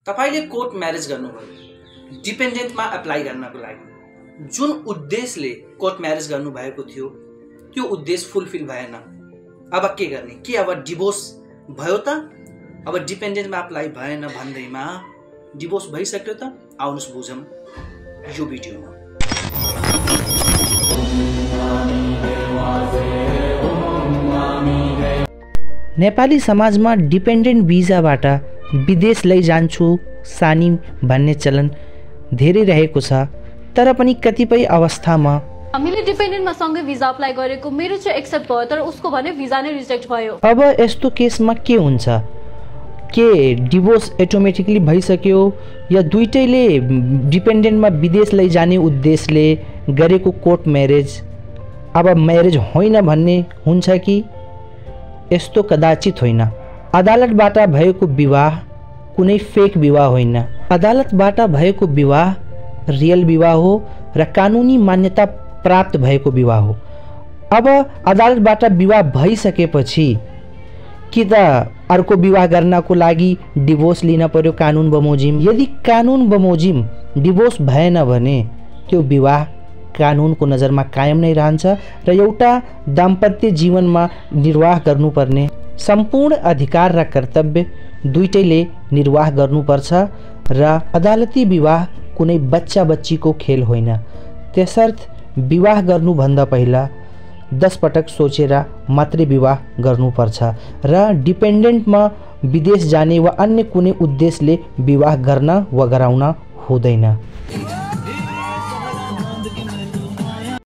तपाईले court marriage गर्नुभयो डिपेन्डेन्टमा apply गर्नको लागि। जुन उद्देश्यले कोर्ट म्यारेज गर्नु भएको थियो त्यो उद्देश्य फुलफिल भएन। अब के गर्ने? के अब डिभोर्स भयो त? अब डिपेन्डेन्टमा एप्लाई भएन भन्दैमा डिभोर्स भइसक्यो त? आउनुस् बुझौँ यो भिडियोमा। नेपाली समाजमा डिपेन्डेन्ट भिजाबाट विदेश लैजान्छु सानी भन्ने चलन धेरै रहेको छ। तर पनि कतिपय अवस्थामा हामीले डिपेन्डेन्टमा सँगै भिजा अप्लाई गरेको मेरो चाहिँ एक्सेप्ट भयो, तर उसको भने भिजा नै रिजेक्ट भयो। अब यस्तो केसमा के हुन्छ? के डिभोर्स अटोमेटिकली भइसक्यो या दुईटैले डिपेन्डेन्टमा विदेश लैजाने उद्देश्यले गरेको कोर्ट म्यारेज अब म्यारेज होइन भन्ने हुन्छ कि? यस्तो कदाचित होइन। अदालतबाट भएको विवाह कुनै फेक विवाह होइन। अदालतबाट भएको विवाह रियल विवाह हो र कानुनी मान्यता प्राप्त भएको विवाह हो। अब अदालतबाट विवाह भइसकेपछि कि त अर्को विवाह गर्नको लागि डिभोर्स लिन पर्यो कानुन बमोजिम। यदि कानुन बमोजिम डिभोर्स भएन भने त्यो विवाह कानुनको नजरमा कायम नै रहन्छ र एउटा दाम्पत्य जीवनमा निर्वाह गर्नुपर्ने सम्पूर्ण अधिकार र कर्तव्य दुईटैले निर्वाह गर्नुपर्छ र अदालती विवाह कुनै बच्चा बच्चीको खेल होइन। त्यसर्थ विवाह गर्नुभन्दा पहिला 10 पटक सोचेर मात्रै विवाह गर्नुपर्छ र डिपेन्डेन्टमा विदेश जाने वा अन्य कुनै उद्देश्यले विवाह गर्न वा गराउन हुँदैन।